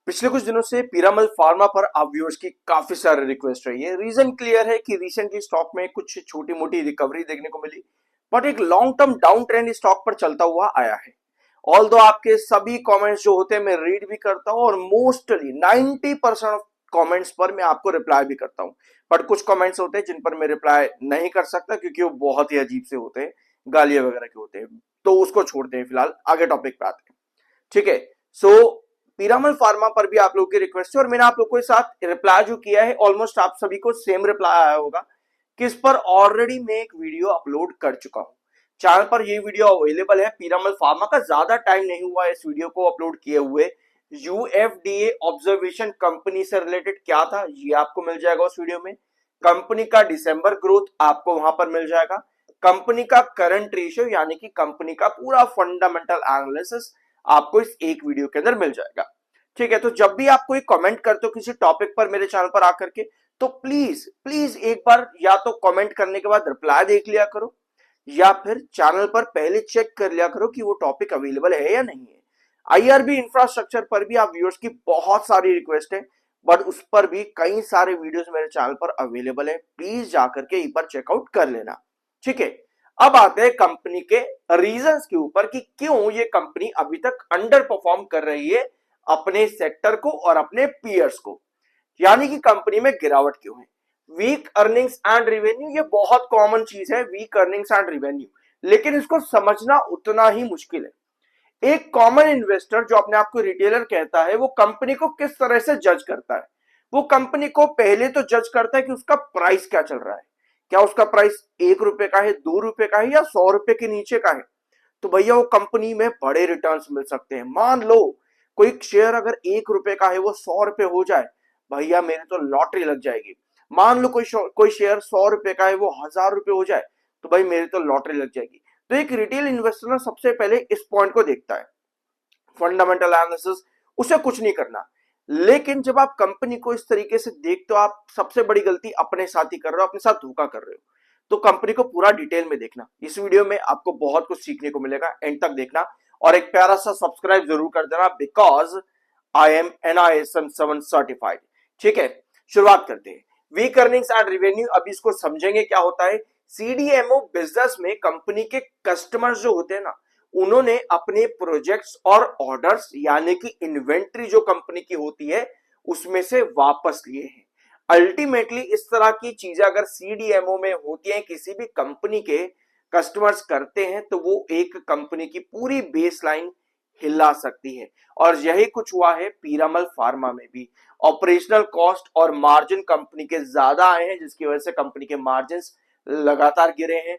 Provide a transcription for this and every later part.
पिछले कुछ दिनों से पीरामल फार्मा पर आप व्यूअर्स की काफी सारे रिक्वेस्ट रही है। रीजन क्लियर है कि रिसेंटली स्टॉक में कुछ छोटी मोटी रिकवरी देखने को मिली, बट एक long term down trend stock पर चलता हुआ आया है। ऑल दो आपके सभी कमेंट्स जो होते हैं मैं रीड भी करता हूं और मोस्टली 90% ऑफ कमेंट्स पर मैं आपको रिप्लाई भी करता हूं। बट कुछ कमेंट्स होते हैं जिन पर मैं रिप्लाई नहीं कर सकता क्योंकि वो बहुत ही अजीब से होते हैं, गालियां वगैरह के होते हैं, तो उसको छोड़ते हैं। फिलहाल आगे टॉपिक पे आते हैं। ठीक है। सो पीरामल फार्मा पर भी आप लोगों की रिक्वेस्ट है और मैंने आप लोगों के साथ रिप्लाई जो किया है, ऑलमोस्ट आप सभी को सेम रिप्लाई आया होगा कि इस पर ऑलरेडी मैं एक वीडियो अपलोड कर चुका हूं। चैनल पर ये वीडियो अवेलेबल है। पीरामल फार्मा का ज्यादा टाइम नहीं हुआ इस वीडियो को अपलोड किए हुए। यूएफडीए ऑब्जर्वेशन कंपनी से रिलेटेड क्या था ये आपको मिल जाएगा उस वीडियो में। कंपनी का दिसंबर ग्रोथ आपको वहां पर मिल जाएगा। कंपनी का करंट रेशियो यानी कि कंपनी का पूरा फंडामेंटल एनालिसिस आपको इस एक वीडियो के अंदर मिल जाएगा। ठीक है। तो जब भी आप कोई कमेंट करते हो किसी टॉपिक पर मेरे चैनल पर आकर के, तो प्लीज प्लीज एक बार या तो कमेंट करने के बाद रिप्लाई देख लिया करो या फिर चैनल पर पहले चेक कर लिया करो कि वो टॉपिक अवेलेबल है या नहीं है। आईआरबी इंफ्रास्ट्रक्चर पर भी आप व्यूअर्स की बहुत सारी रिक्वेस्ट है, बट उस पर भी कई सारे वीडियोस मेरे चैनल पर अवेलेबल है। प्लीज जाकर के एक बार चेकआउट कर लेना। ठीक है। अब आते हैं कंपनी के रीजंस के ऊपर कि क्यों ये कंपनी अभी तक अंडर परफॉर्म कर रही है अपने सेक्टर को और अपने पीयर्स को, यानी कि कंपनी में गिरावट क्यों है। वीक अर्निंग्स एंड रिवेन्यू ये बहुत कॉमन चीज है, वीक अर्निंग्स एंड रिवेन्यू, लेकिन इसको समझना उतना ही मुश्किल है। एक कॉमन इन्वेस्टर जो अपने आप को रिटेलर कहता है वो कंपनी को किस तरह से जज करता है। वो कंपनी को पहले तो जज करता है कि उसका प्राइस क्या चल रहा है। क्या उसका प्राइस 1 रुपए का है, 2 रुपए का है या 100 रुपए के नीचे का है। तो भैया वो कंपनी में बड़े रिटर्न्स मिल सकते हैं। मान लो कोई शेयर अगर 1 रुपए का है वो 100 रुपए हो जाए, भैया मेरी तो लॉटरी लग जाएगी। मान लो कोई शेयर 100 रुपए का है वो 1000 रुपए हो जाए, तो भाई मेरी तो लॉटरी लग जाएगी। तो एक रिटेल इन्वेस्टर ना सबसे पहले इस पॉइंट को देखता है, फंडामेंटल एनालिसिस, उसे कुछ नहीं करना। लेकिन जब आप कंपनी को इस तरीके से देखते हो, आप सबसे बड़ी गलती अपने साथ ही कर रहे हो, अपने साथ धोखा कर रहे हो। तो कंपनी को पूरा डिटेल में देखना। इस वीडियो में आपको बहुत कुछ सीखने को मिलेगा, एंड तक देखना और एक प्यारा सा सब्सक्राइब जरूर कर देना, because I am NISM 7 certified. ठीक है। शुरुआत करते हैं। वीक अर्निंग्स एंड रिवेन्यू, अभी इसको समझेंगे क्या होता है। सीडीएमओ बिजनेस में कंपनी के कस्टमर्स जो होते हैं ना, उन्होंने अपने प्रोजेक्ट्स और ऑर्डर्स यानी कि इन्वेंट्री जो कंपनी की होती है उसमें से वापस लिए हैं। अल्टीमेटली इस तरह की चीजें अगर सीडीएमओ में होती हैं, किसी भी कंपनी के कस्टमर्स करते हैं, तो वो एक कंपनी की पूरी बेसलाइन हिला सकती है। और यही कुछ हुआ है पीरामल फार्मा में भी। ऑपरेशनल कॉस्ट और मार्जिन कंपनी के ज्यादा आए हैं, जिसकी वजह से कंपनी के मार्जिन लगातार गिरे हैं।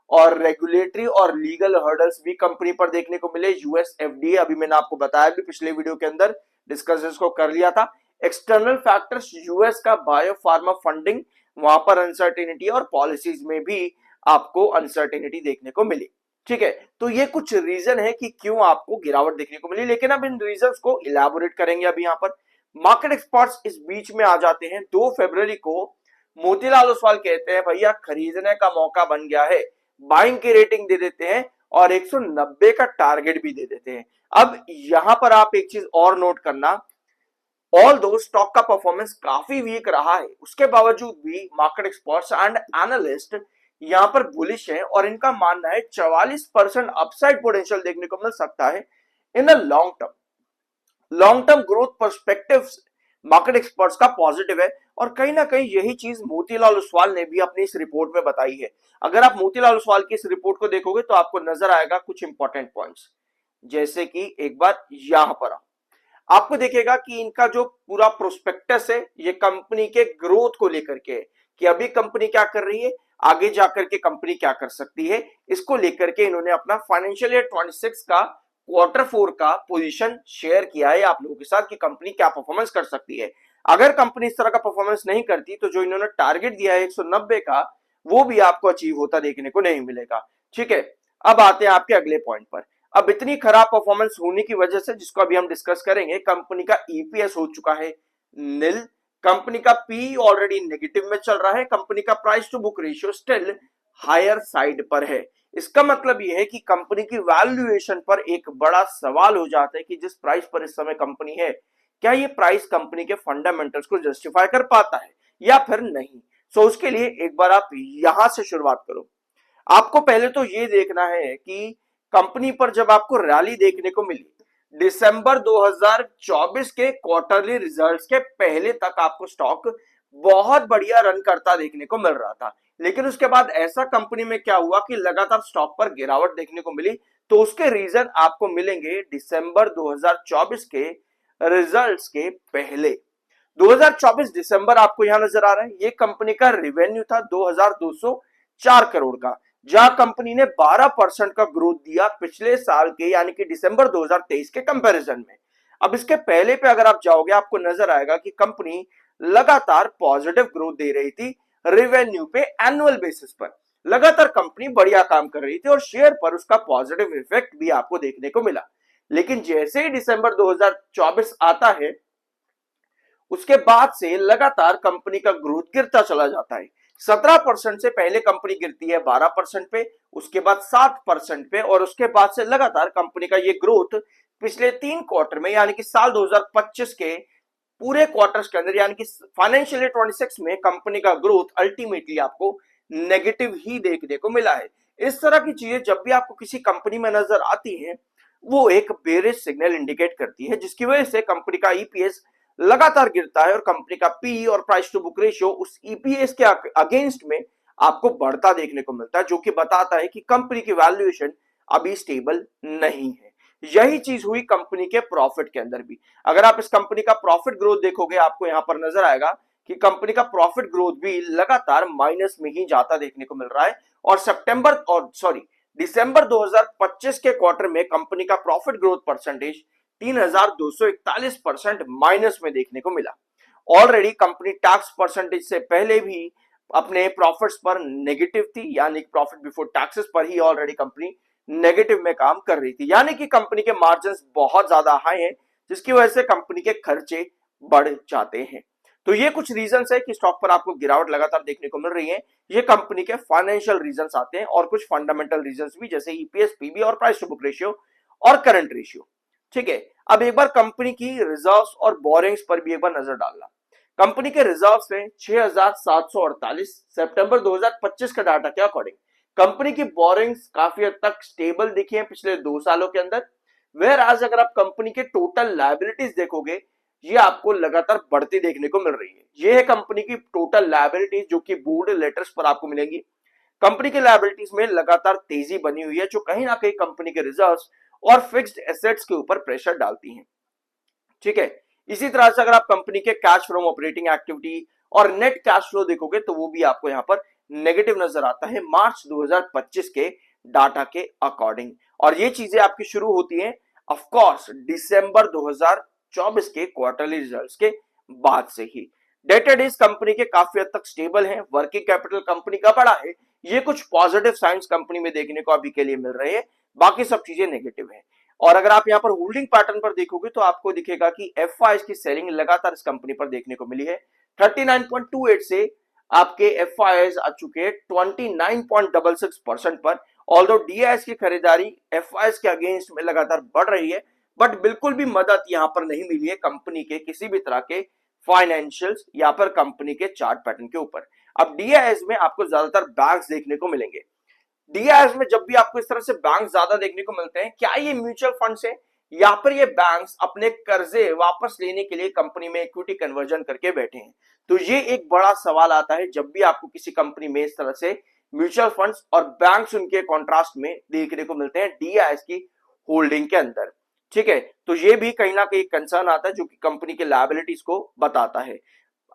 और रेगुलेटरी और लीगल हर्डल्स भी कंपनी पर देखने को मिले। यूएस एफडीए, अभी मैंने आपको बताया भी पिछले वीडियो के अंदर डिस्कस इसको कर लिया था। एक्सटर्नल फैक्टर्स, यूएस का बायोफार्मा फंडिंग, वहां पर अनसर्टेनिटी और पॉलिसीज में भी आपको अनसर्टेनिटी देखने को मिली। ठीक है। तो ये कुछ रीजन है कि क्यों आपको गिरावट देखने को मिली, लेकिन अब इन रीजंस को इलैबोरेट करेंगे। अभी यहाँ पर मार्केट एक्सपर्ट्स इस बीच में आ जाते हैं। 2 फरवरी को मोतीलाल ओसवाल कहते हैं भैया खरीदने का मौका बन गया है, बाइंग की रेटिंग दे देते हैं और 190 का टारगेट भी दे देते हैं। अब यहां पर आप एक चीज और नोट करना, ऑल दो स्टॉक का परफॉर्मेंस काफी वीक रहा है, उसके बावजूद भी मार्केट एक्सपर्ट्स एंड एनालिस्ट यहां पर बुलिश हैं और इनका मानना है 44% अपसाइड पोटेंशियल देखने को मिल सकता है in a long term. Long term growth perspective market experts का पॉजिटिव है और कहीं ना कहीं यही चीज मोतीलाल ओसवाल ने भी अपनी इस रिपोर्ट में बताई है। अगर आप मोतीलाल ओसवाल की इस रिपोर्ट को देखोगे तो आपको नजर आएगा कुछ इंपॉर्टेंट पॉइंट्स, जैसे कि एक बार यहां पर आपको देखेगा कि इनका जो पूरा प्रोस्पेक्टस है ये कंपनी के ग्रोथ को लेकर के है कि अभी कंपनी क्या कर रही है, आगे जाकर के कंपनी क्या कर सकती है। इसको लेकर के इन्होंने अपना फाइनेंशियल ईयर 26 का Q4 का पोजीशन शेयर किया है आप लोगों के साथ कि कंपनी क्या परफॉर्मेंस कर सकती है। अगर कंपनी इस तरह का परफॉर्मेंस नहीं करती तो जो इन्होंने टारगेट दिया है 190 का, वो भी आपको अचीव होता देखने को नहीं मिलेगा। ठीक है। अब आते हैं आपके अगले पॉइंट पर। अब इतनी खराब परफॉर्मेंस होने की वजह से, जिसको अभी हम डिस्कस करेंगे, कंपनी का ईपीएस हो चुका है नील, कंपनी का पी ऑलरेडी नेगेटिव में चल रहा है, कंपनी का price to book ratio still higher side पर है। इसका मतलब यह है कि कंपनी की वैल्यूएशन पर एक बड़ा सवाल हो जाता है कि जिस प्राइस पर इस समय कंपनी है, क्या ये प्राइस कंपनी के फंडामेंटल्स को जस्टिफाई कर पाता है या फिर नहीं। सो उसके लिए एक बार आप यहां से शुरुआत करो। आपको पहले तो ये देखना है कि कंपनी पर जब आपको रैली देखने को मिली दिसंबर 2024 के क्वार्टरली रिजल्ट्स के पहले तक आपको स्टॉक बहुत बढ़िया रन करता देखने को मिल रहा था, लेकिन उसके बाद ऐसा कंपनी में क्या हुआ कि लगातार स्टॉक पर गिरावट देखने को मिली। तो उसके रीजन आपको मिलेंगे दिसंबर 2024 के रिजल्ट्स के पहले। 2024 दिसंबर आपको यहां नजर आ रहा है, ये कंपनी का रेवेन्यू था 2204 करोड़ का, जहां कंपनी ने 12% का ग्रोथ दिया पिछले साल के यानी कि दिसंबर 2023 के कंपैरिजन में। अब इसके पहले पे अगर आप जाओगे आपको नजर आएगा कि कंपनी लगातार पॉजिटिव ग्रोथ दे रही थी रेवेन्यू पे एनुअल बेसिस पर। लगातार कंपनी बढ़िया काम कर रही थी और शेयर पर उसका पॉजिटिव इफेक्ट भी आपको देखने को मिला। लेकिन जैसे ही दिसंबर 2024 आता है उसके बाद से लगातार कंपनी का ग्रोथ गिरता चला जाता है। 17% से पहले कंपनी गिरती है 12% पे, उसके बाद 7% पे, और उसके बाद से लगातार कंपनी का ये ग्रोथ पिछले 3 क्वार्टर में यानी कि साल 2025 के पूरे क्वार्टर्स के अंदर यानी कि फाइनेंशियल ईयर 26 में कंपनी का ग्रोथ अल्टीमेटली आपको नेगेटिव ही देखने को मिला है। इस तरह की चीजें जब भी आपको किसी कंपनी में नजर आती हैं वो एक बेरिश सिग्नल इंडिकेट करती है, जिसकी वजह से कंपनी का ईपीएस लगातार गिरता है और कंपनी का पी और प्राइस टू बुक रेशियो उस ईपीएस के अगेंस्ट में आपको बढ़ता देखने को मिलता है, जो कि बताता है कि कंपनी की वैल्यूएशन अभी स्टेबल नहीं है। यही चीज हुई कंपनी के प्रॉफिट के अंदर भी। अगर आप इस कंपनी का प्रॉफिट ग्रोथ देखोगे आपको यहां पर नजर आएगा कि कंपनी का प्रॉफिट ग्रोथ भी लगातार माइनस में ही जाता देखने को मिल रहा है, और दिसंबर 2025 के क्वार्टर में कंपनी का प्रॉफिट ग्रोथ परसेंटेज 3241% माइनस में देखने को मिला। ऑलरेडी कंपनी टैक्स परसेंटेज से पहले भी अपने प्रॉफिट्स पर नेगेटिव थी, यानी प्रॉफिट बिफोर टैक्सेस पर ही ऑलरेडी कंपनी नेगेटिव में काम कर रही थी, यानी कि कंपनी के मार्जिन बहुत ज्यादा हाई हैं, जिसकी वजह से कंपनी के खर्चे बढ़ जाते हैं। तो ये कुछ रीजंस है कि स्टॉक पर आपको गिरावट लगातार देखने को मिल रही है। ये कंपनी के फाइनेंशियल रीजंस आते हैं और कुछ फंडामेंटल रीजंस भी, जैसे ईपीएस, पीबी और प्राइस टू बुक रेशियो और करंट रेशियो। ठीक है, अब एक बार कंपनी की रिजर्व्स और बोरिंग्स पर भी एक बार नजर डालना। कंपनी के रिजर्व्स हैं 6748 सितंबर 2025 का डाटा के अकॉर्डिंग। कंपनी की बोरिंग्स काफी हद तक स्टेबल दिखी है पिछले 2 सालों के अंदर। वेयर आज अगर आप कंपनी के टोटल लायबिलिटीज देखोगे ये आपको लगातार बढ़ती देखने को मिल रही है। ये है कंपनी की टोटल लायबिलिटीज जो कि बोर्ड लेटर्स पर आपको मिलेंगी। कंपनी के लायबिलिटीज में लगातार तेजी बनी हुई है, जो कहीं ना कहीं कंपनी के रिजर्व्स और फिक्स्ड एसेट्स के ऊपर प्रेशर डालती हैं। ठीक है, इसी तरह से अगर आप कंपनी के कैश फ्रॉम ऑपरेटिंग एक्टिविटी और नेट कैश फ्लो देखोगे तो वो भी आपको यहां पर नेगेटिव नजर आता है मार्च 2025 के डाटा के अकॉर्डिंग। और ये चीजें आपकी शुरू होती हैं ऑफ कोर्स दिसंबर 2024 के क्वार्टरली रिजल्ट्स के बाद से ही। डेटेड इस कंपनी के काफी हद तक स्टेबल हैं, वर्किंग कैपिटल कंपनी का बड़ा है। ये कुछ पॉजिटिव साइंस कंपनी में देखने को अभी के लिए मिल रहे हैं, बाकी सब चीजें नेगेटिव है। और अगर आप यहाँ पर होल्डिंग पैटर्न पर देखोगे तो आपको दिखेगा कि एफआईएस की सेलिंग लगातार इस कंपनी पर देखने को मिली है। 39.28 से आपके एफआईएस आ चुके हैं 29.66% पर। ऑल्दो डीआईएस की खरीदारी एफआईएस के अगेंस्ट में लगातार बढ़ रही है, बट बिल्कुल भी मदद यहां पर नहीं मिली है कंपनी के किसी भी तरह के फाइनेंशियल्स या पर कंपनी के चार्ट पैटर्न के ऊपर। अब डीआईएस में आपको ज्यादातर बैंक्स देखने को मिलेंगे। डीआईएस में जब भी आपको इस तरह से बैंक ज्यादा देखने को मिलते हैं, क्या ये म्यूचुअल फंड्स है या फिर ये बैंक्स अपने कर्जे वापस लेने के लिए कंपनी में इक्विटी कन्वर्जन करके बैठे हैं? तो ये एक बड़ा सवाल आता है जब भी आपको किसी कंपनी में इस तरह से म्यूचुअल फंड्स और बैंक्स उनके कॉन्ट्रास्ट में देखने को मिलते हैं डीआईएस की होल्डिंग के अंदर। ठीक है, तो ये भी कहीं ना कहीं कंसर्न आता है जो कि कंपनी के लायबिलिटीज को बताता है।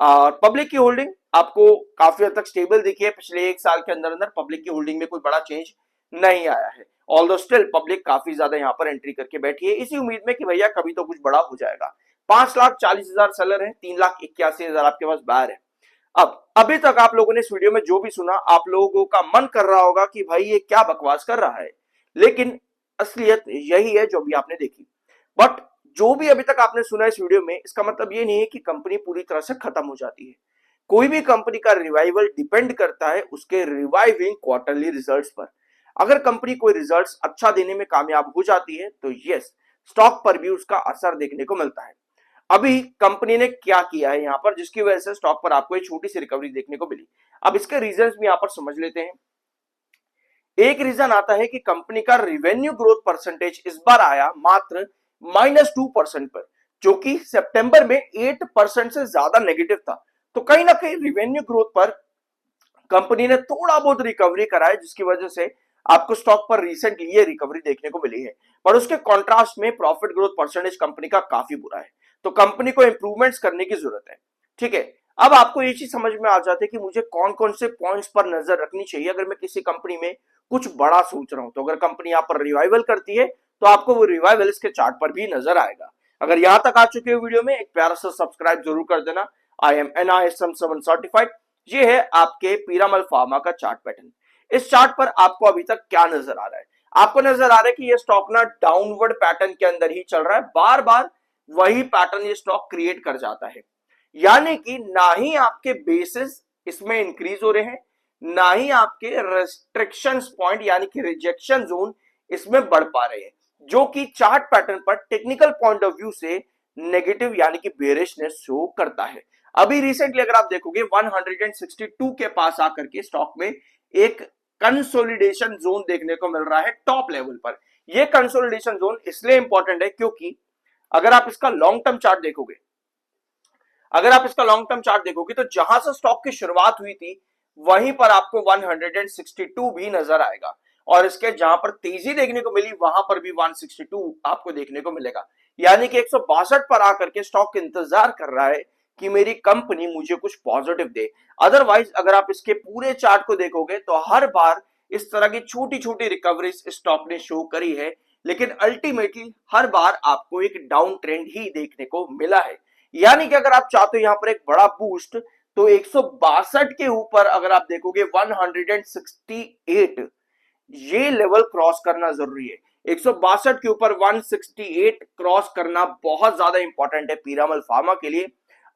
पब्लिक की होल्डिंग आपको काफी हद तक स्टेबल दिखी है पिछले 1 साल के अंदर अंदर। पब्लिक की होल्डिंग में कोई बड़ा चेंज नहीं आया है, ऑल्दो स्टिल पब्लिक काफी ज्यादा यहाँ पर एंट्री करके बैठी है इसी उम्मीद में कि भैया कभी तो कुछ बड़ा हो जाएगा। 5,40,000 सेलर है, 3,81,000 आपके पास बायर है। अब अभी तक आप लोगों ने इस वीडियो में जो भी सुना, आप लोगों का मन कर रहा होगा कि भाई ये क्या बकवास कर रहा है, लेकिन असलियत यही है जो भी आपने देखी। बट जो भी अभी तक आपने सुना इस वीडियो में, इसका मतलब ये नहीं है कि कंपनी पूरी तरह से खत्म हो जाती है। कोई भी कंपनी का रिवाइवल डिपेंड करता है उसके रिवाइविंग क्वार्टरली रिजल्ट्स पर। अगर कंपनी कोई रिजल्ट्स अच्छा देने में कामयाब हो जाती है तो यस, स्टॉक पर भी उसका असर देखने को मिलता है। अभी कंपनी ने क्या किया है यहाँ पर जिसकी वजह से स्टॉक पर आपको एक छोटी सी रिकवरी देखने को मिली। अब इसके रीजंस भी यहाँ पर समझ लेते हैं। एक रीजन आता है कि कंपनी का रिवेन्यू ग्रोथ परसेंटेज इस बार आया मात्र -2% पर, जो कि सितंबर में 8% से ज्यादा नेगेटिव था। तो कहीं ना कहीं रिवेन्यू ग्रोथ पर कंपनी ने थोड़ा बहुत रिकवरी करा है, जिसकी वजह से आपको स्टॉक पर रिसेंटली ये रिकवरी देखने को मिली है। पर उसके कॉन्ट्रास्ट में प्रॉफिट ग्रोथ परसेंटेज कंपनी का काफी बुरा है, तो कंपनी को इंप्रूवमेंट्स करने की जरूरत है। ठीक है, अब आपको ये चीज समझ में आ जाती है कि मुझे कौन कौन से पॉइंट्स पर नजर रखनी चाहिए अगर मैं किसी कंपनी में कुछ बड़ा सोच रहा हूं। तो अगर कंपनी यहाँ पर रिवाइवल करती है तो आपको वो रिवाइवल इसके चार्ट पर भी नजर आएगा। अगर यहां तक आ चुके हो वीडियो में, एक प्यारा सा सब्सक्राइब जरूर कर देना। I am NISM 7 certified. ये है आपके पीरामल फार्मा का चार्ट पैटर्न। इस चार्ट पर आपको अभी तक क्या नजर आ रहा है? आपको नजर आ रहा है कि ये स्टॉक ना डाउनवर्ड पैटर्न के अंदर ही चल रहा है, बार बार वही पैटर्न ये स्टॉक क्रिएट कर जाता है। यानी कि ना ही आपके बेसिस इसमें इंक्रीज हो रहे हैं, ना ही आपके रेस्ट्रिक्शंस पॉइंट यानी कि रिजेक्शन जोन इसमें बढ़ पा रहे हैं, जो कि चार्ट पैटर्न पर टेक्निकल पॉइंट ऑफ व्यू से नेगेटिव यानी कि बेरिशनेस शो करता है। अभी रिसेंटली अगर आप देखोगे 162 के पास आकर के स्टॉक में एक कंसोलिडेशन जोन देखने को मिल रहा है टॉप लेवल पर। यह कंसोलिडेशन जोन इसलिए इंपॉर्टेंट है क्योंकि अगर आप इसका लॉन्ग टर्म चार्ट देखोगे, तो जहां से स्टॉक की शुरुआत हुई थी वहीं पर आपको 162 भी नजर आएगा, और इसके जहां पर तेजी देखने को मिली वहां पर भी 162 आपको देखने को मिलेगा। यानी कि 162 पर आकर के स्टॉक इंतजार कर रहा है कि मेरी कंपनी मुझे कुछ पॉजिटिव दे। अदरवाइज अगर आप इसके पूरे चार्ट को देखोगे तो हर बार इस तरह की छोटी छोटी रिकवरीज स्टॉक ने शो करी है, लेकिन अल्टीमेटली हर बार आपको एक डाउन ट्रेंड ही देखने को मिला है। यानी कि अगर आप चाहते हो यहां पर एक बड़ा बूस्ट, तो 162 के ऊपर अगर आप देखोगे 168 ये लेवल क्रॉस करना जरूरी है। 162 के ऊपर 168 क्रॉस करना बहुत ज्यादा इंपॉर्टेंट है पीरामल फार्मा के लिए।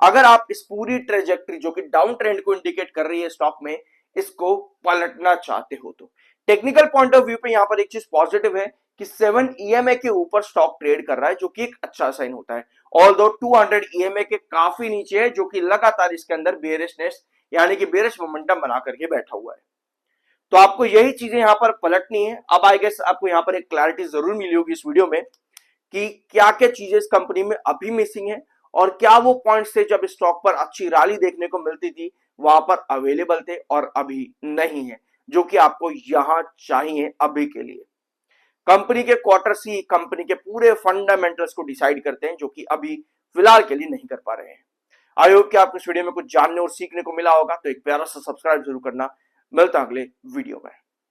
अगर आप इस पूरी ट्रेजेक्टरी जो कि डाउन ट्रेंड को इंडिकेट कर रही है स्टॉक में, इसको पलटना चाहते हो तो टेक्निकल पॉइंट ऑफ व्यू पे यहां पर एक चीज पॉजिटिव है कि 7 EMA के ऊपर स्टॉक ट्रेड कर रहा है, जो कि एक अच्छा साइन होता है। ऑल्दो 200 EMA के काफी नीचे है, जो कि लगातार इसके अंदर बेरिशनेस यानी कि बेरिश मोमेंटम बना करके बैठा हुआ है। तो आपको यही चीजें यहां पर पलटनी है। अब आई गेस आपको यहां पर एक क्लैरिटी जरूर मिली होगी इस वीडियो में कि क्या क्या चीजें इस कंपनी में अभी मिसिंग है, और क्या वो पॉइंट्स थे जब स्टॉक पर अच्छी रैली देखने को मिलती थी वहां पर अवेलेबल थे और अभी नहीं है, जो कि आपको यहां चाहिए अभी के लिए। कंपनी के क्वार्टर्स ही कंपनी के पूरे फंडामेंटल्स को डिसाइड करते हैं, जो कि अभी फिलहाल के लिए नहीं कर पा रहे हैं। आई होप कि आपको इस वीडियो में कुछ जानने और सीखने को मिला होगा, तो एक प्यारा सा सब्सक्राइब जरूर करना। मिलता अगले वीडियो में।